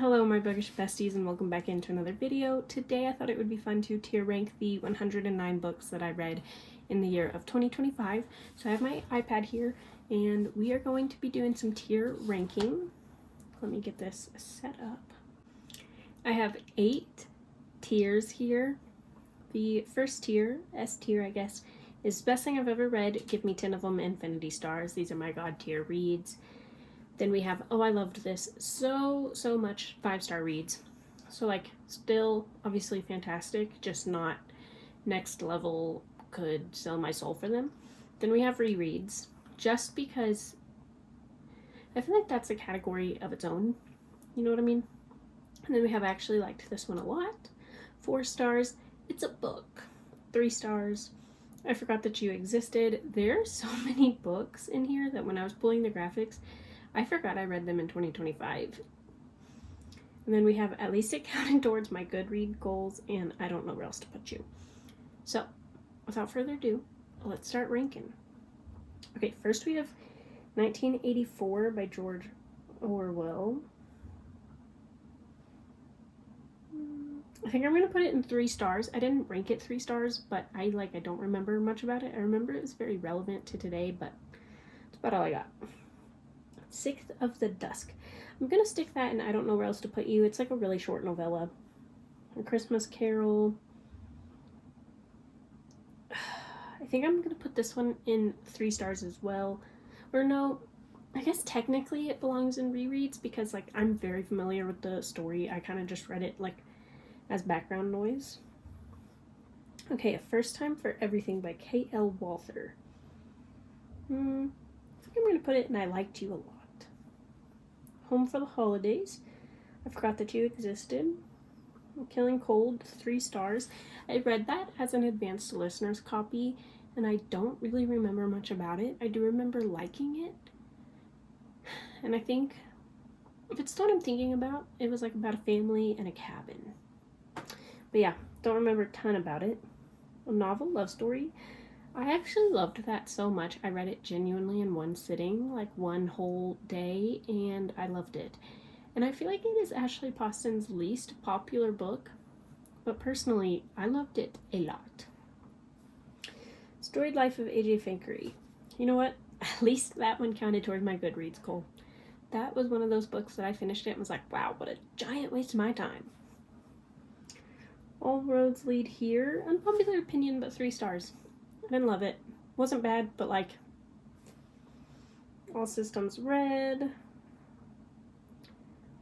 Hello my bookish besties and welcome back into another video. Today I thought it would be fun to tier rank the 109 books that I read in the year of 2025. So I have my iPad here and we are going to be doing some tier ranking. Let me get this set up. I have 8 tiers here. The first tier, S tier I guess, is best thing I've ever read. Give me 10 of them, infinity stars. These are my god tier reads. Then we have, oh, I loved this so much, 5-star reads. So like, still obviously fantastic, just not next level, could sell my soul for them. Then we have rereads, just because I feel like that's a category of its own, you know what I mean? And then we have actually liked this one a lot, 4 stars, it's a book. 3 stars, I forgot that you existed. There are so many books in here that when I was pulling the graphics, I forgot I read them in 2025. And then we have at least it counted towards my good read goals, and I don't know where else to put you. So, without further ado, let's start ranking. Okay, first we have 1984 by George Orwell. I think I'm going to put it in 3 stars. I didn't rank it 3 stars, but I don't remember much about it. I remember it was very relevant to today, but that's about all I got. Sixth of the Dusk. I'm gonna stick that and I don't know where else to put you. It's like a really short novella. A Christmas Carol. I think I'm gonna put this one in 3 stars as well. Or no, I guess technically it belongs in rereads because like I'm very familiar with the story. I kind of just read it like as background noise. Okay, A First Time for Everything by K.L. Walther. I think I'm gonna put it in I Liked You a Lot. Home for the Holidays. I Forgot That You Existed. Killing Cold, 3 stars. I read that as an advanced listeners copy, and I don't really remember much about it. I do remember liking it. And I think, if it's what I'm thinking about, it was like about a family and a cabin. But yeah, don't remember a ton about it. A novel, love story. I actually loved that so much. I read it genuinely in one sitting, like one whole day, and I loved it. And I feel like it is Ashley Poston's least popular book, but personally, I loved it a lot. Storied Life of A.J. Finkery. You know what? At least that one counted towards my Goodreads goal. That was one of those books that I finished it and was like, wow, what a giant waste of my time. All Roads Lead Here. Unpopular opinion, but 3 stars. I didn't love it. Wasn't bad, but like, All Systems Red.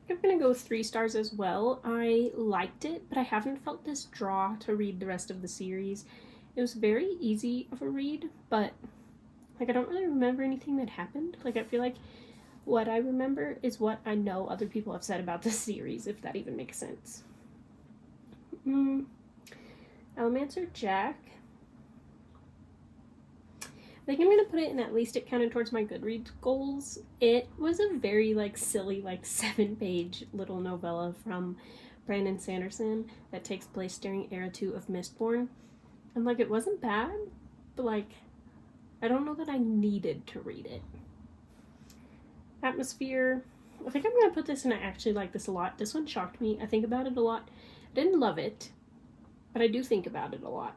I'm gonna go with 3 stars as well. I liked it, but I haven't felt this draw to read the rest of the series. It was very easy of a read, but like I don't really remember anything that happened. Like I feel like what I remember is what I know other people have said about the series, if that even makes sense. Almancer Jack. I think I'm going to put it in at least it counted towards my Goodreads goals. It was a very silly 7-page little novella from Brandon Sanderson that takes place during Era 2 of Mistborn. And it wasn't bad, but I don't know that I needed to read it. Atmosphere. I think I'm going to put this in I actually like this a lot. This one shocked me. I think about it a lot. I didn't love it, but I do think about it a lot.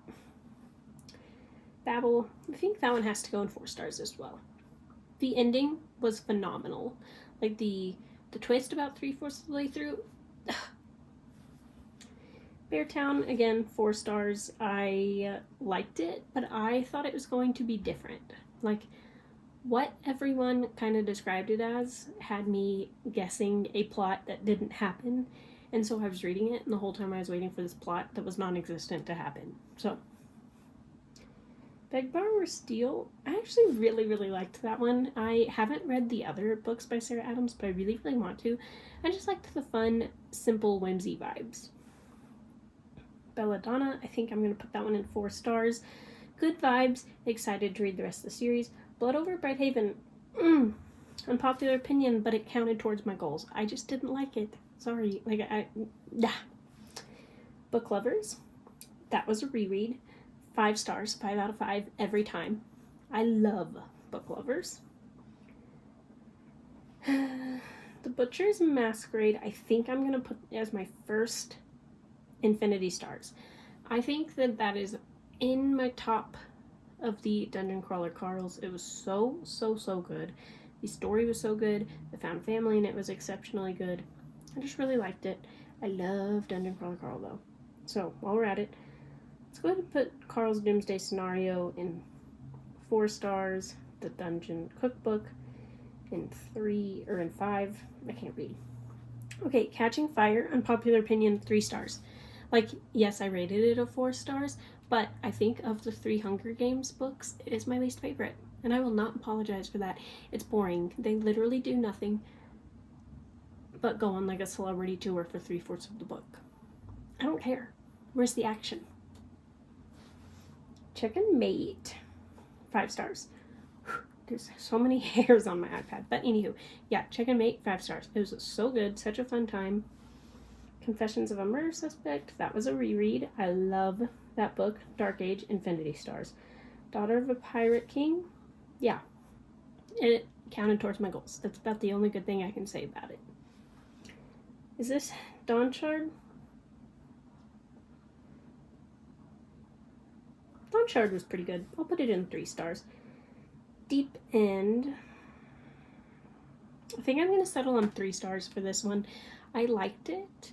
Babel, I think that one has to go in 4 stars as well. The ending was phenomenal. The twist about 3/4 of the way through. Beartown, again, 4 stars. I liked it, but I thought it was going to be different. What everyone kind of described it as had me guessing a plot that didn't happen, and so I was reading it, and the whole time I was waiting for this plot that was non-existent to happen. So Beg, Borrow, or Steal. I actually really liked that one. I haven't read the other books by Sarah Adams, but I really want to. I just liked the fun, simple, whimsy vibes. Belladonna, I think I'm going to put that one in 4 stars. Good vibes, excited to read the rest of the series. Blood Over Brighthaven, unpopular opinion, but it counted towards my goals. I just didn't like it. Sorry. Book Lovers, that was a reread. 5 stars, 5 out of 5 every time. I love Book Lovers. The Butcher's Masquerade, I think I'm going to put as my first Infinity Stars. I think that that is in my top of the Dungeon Crawler Carls. It was so good. The story was so good. The found family in it was exceptionally good. I just really liked it. I love Dungeon Crawler Carl though. So while we're at it, let's go ahead and put Carl's Doomsday Scenario in 4 stars. The Dungeon Cookbook in 5. I can't read. Okay, Catching Fire, unpopular opinion, 3 stars. Like, yes, I rated it a 4 stars, but I think of the 3 Hunger Games books, it is my least favorite. And I will not apologize for that. It's boring. They literally do nothing but go on like a celebrity tour for 3/4 of the book. I don't care. Where's the action? Chicken Mate, 5 stars. There's so many hairs on my iPad. But anywho, yeah, Chicken Mate, 5 stars. It was so good. Such a fun time. Confessions of a Murder Suspect. That was a reread. I love that book. Dark Age, Infinity Stars. Daughter of a Pirate King. Yeah. It counted towards my goals. That's about the only good thing I can say about it. Is this Dawnshard? Dawnshard was pretty good. I'll put it in 3 stars. Deep End. I think I'm going to settle on 3 stars for this one. I liked it,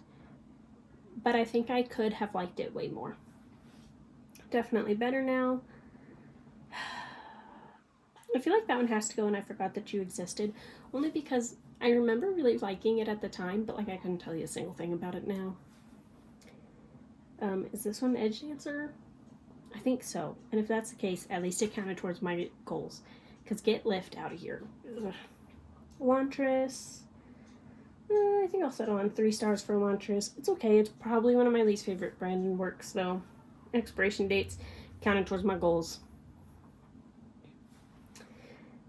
but I think I could have liked it way more. Definitely better now. I feel like that one has to go, and I forgot that you existed, only because I remember really liking it at the time, but like I couldn't tell you a single thing about it now. Is this one Edge Dancer? I think so, and if that's the case, at least it counted towards my goals, because get Lift out of here. Ugh. Elantris. I think I'll settle on 3 stars for Elantris. It's okay, it's probably one of my least favorite Brandon works, though. Expiration dates counted towards my goals.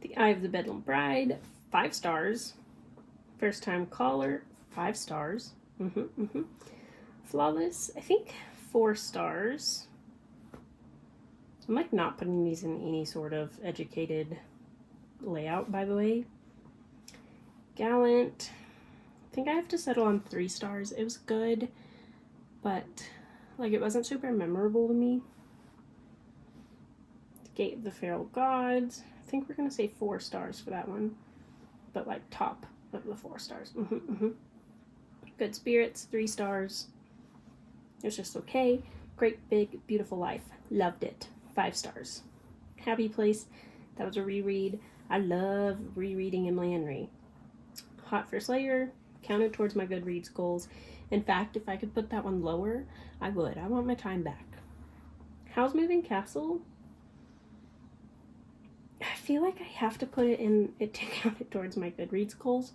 The Eye of the Bedlam Bride, 5 stars. First Time Caller, 5 stars. Flawless, I think 4 stars. I'm like not putting these in any sort of educated layout, by the way. Gallant, I think I have to settle on 3 stars. It was good, but like it wasn't super memorable to me. Gate of the Feral Gods, I think we're gonna say 4 stars for that one, but like top of the 4 stars. Good Spirits, 3 stars. It's just okay. Great Big Beautiful Life, loved it, 5 stars. Happy Place, that was a reread. I love rereading Emily Henry. Hot for Slayer, counted towards my Goodreads goals. In fact, if I could put that one lower, I would. I want my time back. How's Moving Castle? I feel like I have to put it in it to count it towards my Goodreads goals.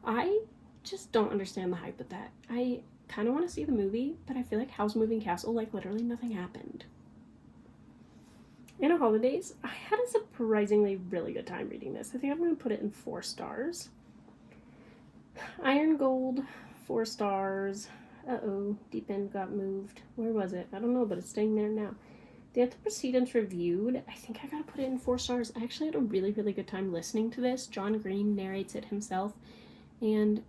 I just don't understand the hype of that. I kind of want to see the movie, but I feel like How's Moving Castle, like literally nothing happened. Anna Holidays, I had a surprisingly really good time reading this. I think I'm going to put it in 4 stars. Iron Gold, 4 stars. Deep End got moved. Where was it? I don't know, but it's staying there now. The Antecedents Reviewed, I think I gotta put it in 4 stars. I actually had a really good time listening to this. John Green narrates it himself, and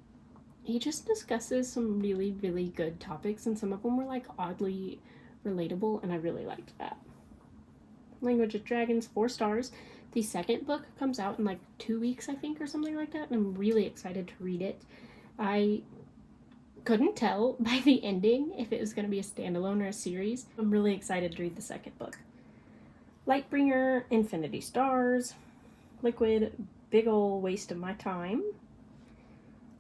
he just discusses some really good topics, and some of them were like oddly relatable, and I really liked that. Language of Dragons, 4 stars. The second book comes out in like 2 weeks, I think, or something like that, and I'm really excited to read it. I couldn't tell by the ending if it was going to be a standalone or a series. I'm really excited to read the second book. Lightbringer, Infinity Stars. Liquid, big ol' waste of my time.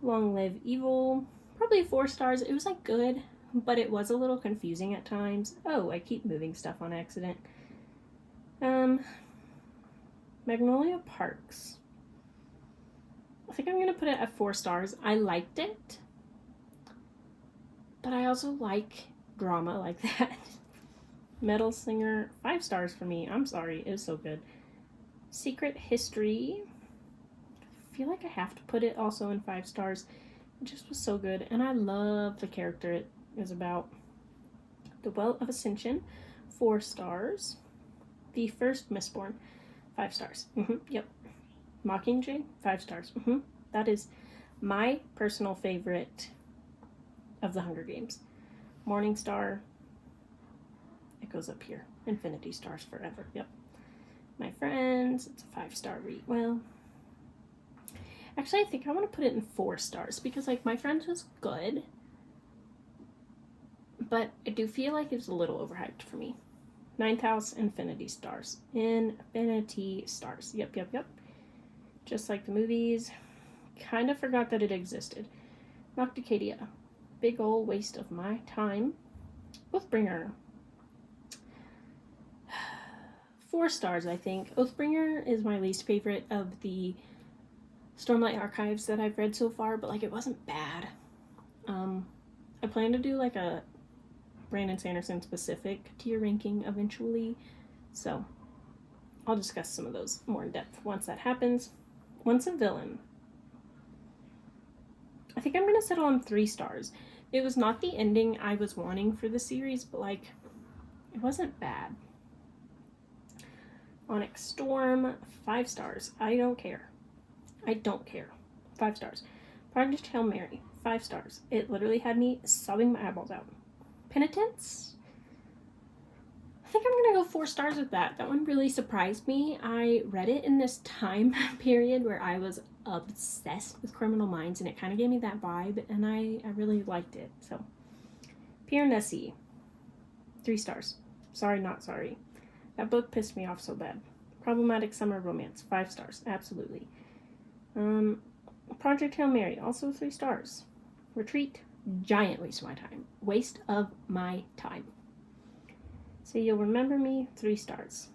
Long Live Evil, probably 4 stars. It was like good, but it was a little confusing at times. Oh, I keep moving stuff on accident. Magnolia Parks. I think I'm going to put it at 4 stars. I liked it, but I also like drama like that. Metal Singer, 5 stars for me. I'm sorry, it was so good. Secret History, I feel like I have to put it also in 5 stars. It just was so good, and I love the character it is about. The Well of Ascension, 4 stars. The First Mistborn, 5 stars. Yep. Mockingjay, 5 stars. That is My personal favorite of the Hunger Games. Morning Star. It goes up here. Infinity Stars Forever. Yep. My Friends. It's a 5-star read. Well, actually, I think I want to put it in 4 stars because, like, My Friends was good, but I do feel like it was a little overhyped for me. 9th House, Infinity Stars. Infinity Stars. Yep, yep, yep. Just like the movies. Kind of forgot that it existed. Nocticadia. Big ol' waste of my time. Oathbringer. 4 stars, I think. Oathbringer is my least favorite of the Stormlight Archives that I've read so far, but, like, it wasn't bad. I plan to do, like, a Brandon Sanderson specific tier ranking eventually, so I'll discuss some of those more in depth once that happens. Once a Villain. I think I'm going to settle on 3 stars. It was not the ending I was wanting for the series, but, like, it wasn't bad. Onyx Storm, 5 stars. I don't care. I don't care. 5 stars. Project Hail Mary, 5 stars. It literally had me sobbing my eyeballs out. Penitence? I think I'm going to go 4 stars with that. That one really surprised me. I read it in this time period where I was obsessed with Criminal Minds, and it kind of gave me that vibe, and I really liked it. So, Pierre Nessie, 3 stars. Sorry, not sorry. That book pissed me off so bad. Problematic Summer Romance, 5 stars. Absolutely. Project Hail Mary, also 3 stars. Retreat, giant waste of my time. Waste of my time. So You'll Remember Me, 3 stars.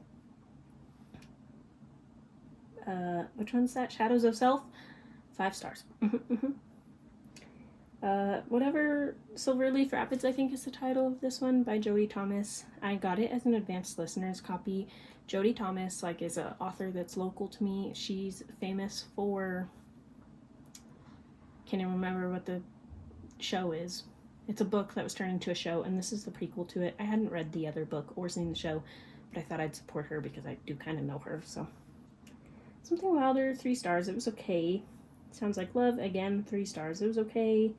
Which one's that? Shadows of Self, 5 stars. Whatever Silverleaf Rapids, I think is the title of this one, by Jodie Thomas. I got it as an advanced listener's copy. Jodie Thomas, like, is an author that's local to me. She's famous for, can't even remember what the show is. It's a book that was turned into a show, and this is the prequel to it. I hadn't read the other book or seen the show, but I thought I'd support her because I do kind of know her, so. Something Wilder, 3 stars. It was okay. Sounds Like Love, again, 3 stars. It was okay.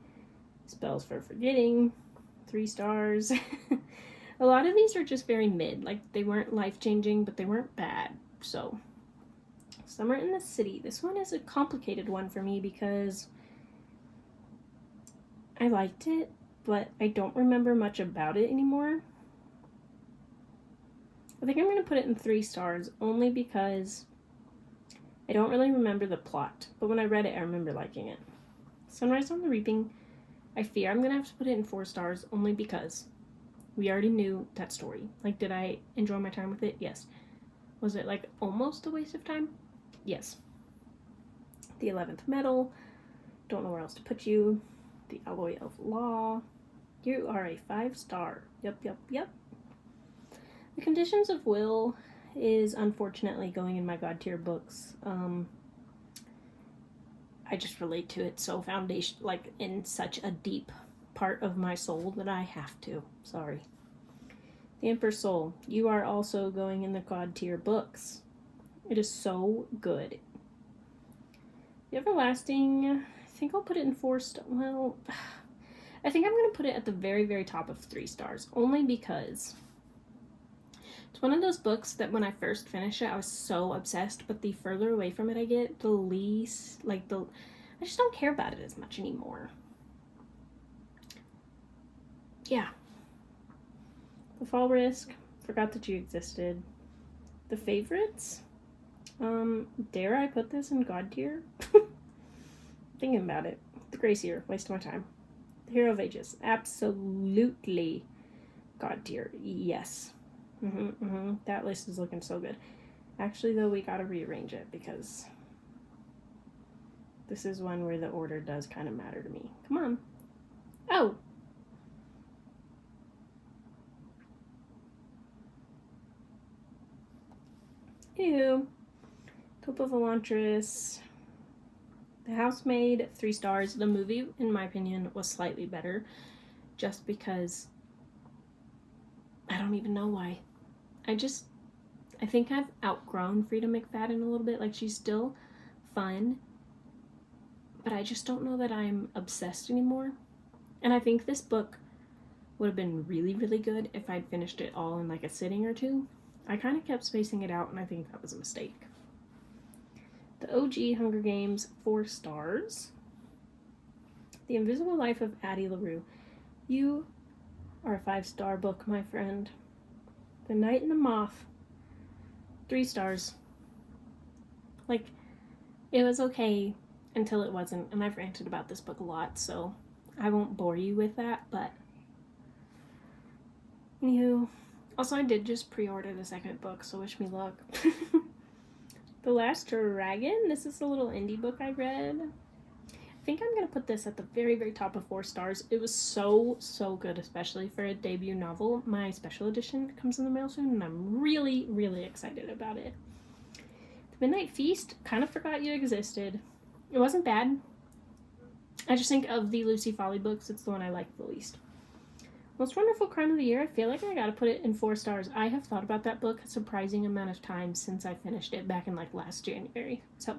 Spells for Forgetting, 3 stars. A lot of these are just very mid. Like, they weren't life-changing, but they weren't bad. So, Summer in the City. This one is a complicated one for me because I liked it, but I don't remember much about it anymore. I think I'm going to put it in 3 stars, only because I don't really remember the plot. But when I read it, I remember liking it. Sunrise on the Reaping. I fear I'm going to have to put it in 4 stars, only because we already knew that story. Like, did I enjoy my time with it? Yes. Was it, like, almost a waste of time? Yes. The 11th Metal. Don't know where else to put you. The Alloy of Law. You are a 5 star. Yep, yep, yep. The Conditions of Will is unfortunately going in my God tier books. I just relate to it so like, in such a deep part of my soul that I have to. Sorry. The Emperor's Soul. You are also going in the God tier books. It is so good. The Everlasting, I think I'll put it in 4 stars. Well, I think I'm going to put it at the very, very top of 3 stars. Only because it's one of those books that when I first finished it, I was so obsessed, but the further away from it I get, the least, like, I just don't care about it as much anymore. Yeah. The Fall Risk, forgot that you existed. The Favorites, dare I put this in God tier? Thinking about it. The Gracier, waste of my time. The Hero of Ages, absolutely God tier, yes. That list is looking so good. Actually, though, we gotta rearrange it because this is one where the order does kind of matter to me. Come on. Oh! Ew. Tope of Elantris. The Housemaid, 3 stars. The movie, in my opinion, was slightly better. Just because I don't even know why. I think I've outgrown Frida McFadden a little bit. Like, she's still fun, but I just don't know that I'm obsessed anymore. And I think this book would have been really, really good if I'd finished it all in like a sitting or two. I kind of kept spacing it out, and I think that was a mistake. The OG Hunger Games, 4 stars. The Invisible Life of Addie LaRue. You are a 5-star book, my friend. The Night and the Moth, 3 stars. Like, it was okay until it wasn't, and I've ranted about this book a lot, so I won't bore you with that, but anywho. Also, I did just pre-order the second book, so wish me luck. The Last Dragon. This is a little indie book I read. I think I'm going to put this at the very, very top of 4 stars. It was so, so good, especially for a debut novel. My special edition comes in the mail soon, and I'm really, really excited about it. The Midnight Feast. Kind of forgot you existed. It wasn't bad. I just think of the Lucy Folly books, it's the one I like the least. Most Wonderful Crime of the Year. I feel like I gotta put it in 4 stars. I have thought about that book a surprising amount of times since I finished it back in like last January. So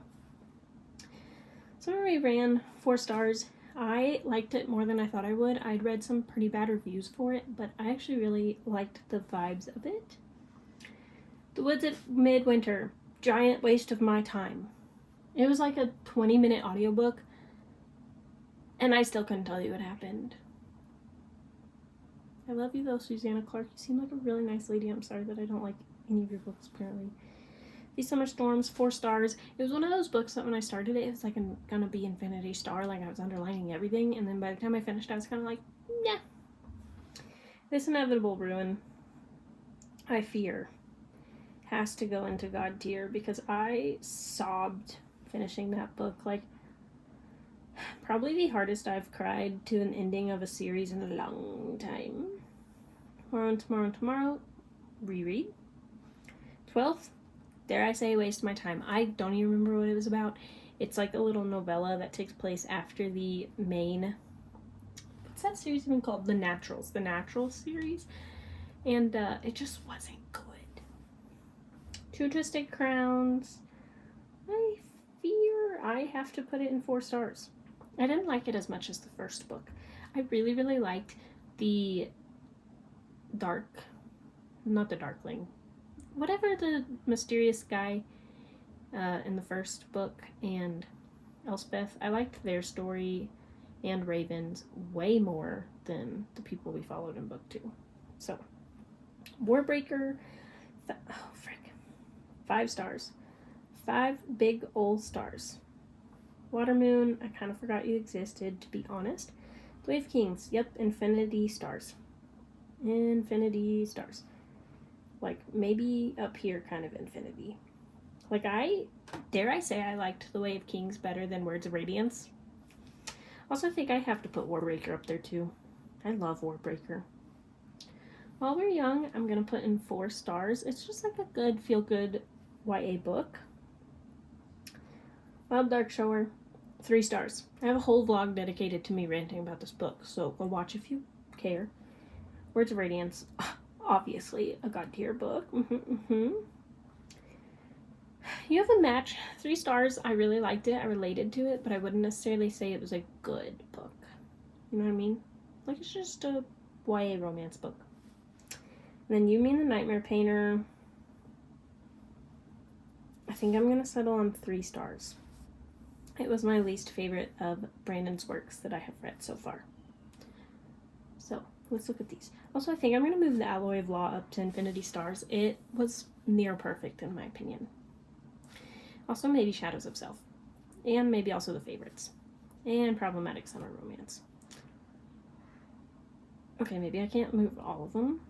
Summer ran 4 stars. I liked it more than I thought I would. I'd read some pretty bad reviews for it, but I actually really liked the vibes of it. The Woods at Midwinter. Giant waste of my time. It was like a 20-minute audiobook, and I still couldn't tell you what happened. I love you though, Susanna Clark. You seem like a really nice lady. I'm sorry that I don't like any of your books, apparently. These Summer Storms, 4 stars. It was one of those books that when I started it, it was like gonna be infinity star, like I was underlining everything, and then by the time I finished, I was kind of like, yeah. This Inevitable Ruin, I fear, has to go into God tier, because I sobbed finishing that book. Like, probably the hardest I've cried to an ending of a series in a long time. Tomorrow, reread. 12th, dare I say, waste my time. I don't even remember what it was about. It's like a little novella that takes place after the main, what's that series even called? The Naturals series. And it just wasn't good. Two Twisted Crowns. I fear I have to put it in 4 stars. I didn't like it as much as the first book. I really, really liked the not the Darkling, whatever the mysterious guy in the first book, and Elspeth. I liked their story and Raven's way more than the people we followed in book 2. So, Warbreaker, 5 stars. 5 big old stars. Watermoon, I kind of forgot you existed, to be honest. The Way of Kings, yep, infinity stars. Infinity stars. Like, maybe up here kind of infinity. Like, dare I say I liked The Way of Kings better than Words of Radiance. Also, I think I have to put Warbreaker up there, too. I love Warbreaker. While We're Young, I'm going to put in 4 stars. It's just like a good, feel-good YA book. Wild Dark Shower, 3 stars. I have a whole vlog dedicated to me ranting about this book, so go watch if you care. Words of Radiance, obviously a God tier book. You Have a Match, 3 stars. I really liked it. I related to it, but I wouldn't necessarily say it was a good book. You know what I mean? Like, it's just a YA romance book. And then You Mean the Nightmare Painter. I think I'm going to settle on 3 stars. It was my least favorite of Brandon's works that I have read so far. So, let's look at these. Also, I think I'm going to move The Alloy of Law up to infinity stars. It was near perfect in my opinion. Also, maybe Shadows of Self. And maybe also The Favorites. And Problematic Summer Romance. Okay, maybe I can't move all of them.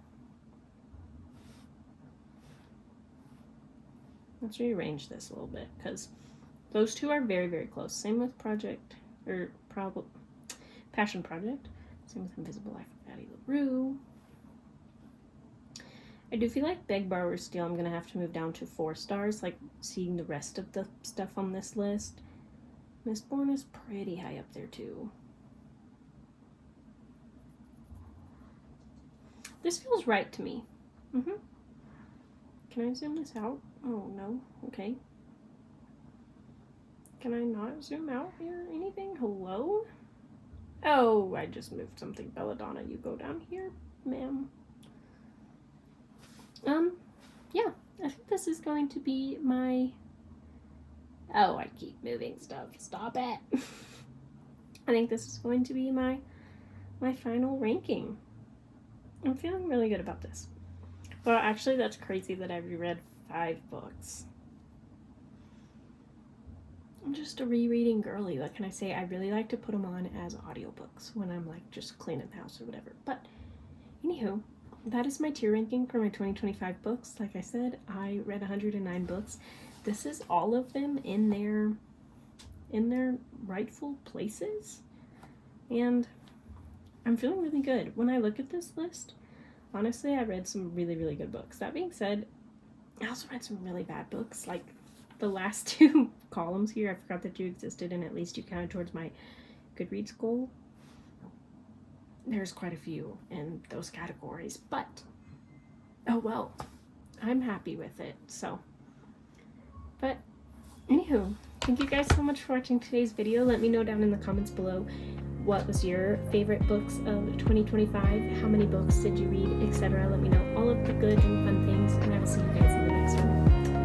Let's rearrange this a little bit, because those 2 are very, very close. Same with Passion Project. Same with Invisible Life of Addie LaRue. I do feel like Beg, Borrow, Steal I'm going to have to move down to 4 stars, like seeing the rest of the stuff on this list. Mistborn is pretty high up there too. This feels right to me. Can I zoom this out? Oh, no. Okay. Can I not zoom out here or anything? Hello? Oh, I just moved something. Belladonna, you go down here, ma'am. Yeah, I think this is going to be my... Oh, I keep moving stuff. Stop it. I think this is going to be my final ranking. I'm feeling really good about this. Well, actually, that's crazy that I reread 5 books. I'm just a rereading girly. What can I say? I really like to put them on as audiobooks when I'm like just cleaning the house or whatever. But anywho, that is my tier ranking for my 2025 books. Like I said, I read 109 books. This is all of them in their rightful places. And I'm feeling really good. When I look at this list, honestly, I read some really, really good books. That being said, I also read some really bad books. Like the last 2 columns here, I forgot that you existed, and at least you counted towards my Goodreads goal. There's quite a few in those categories, but oh well, I'm happy with it. So, but anywho, thank you guys so much for watching today's video. Let me know down in the comments below what was your favorite books of 2025, how many books did you read, etc. Let me know all of the good and fun things, and I will see you guys in the next one.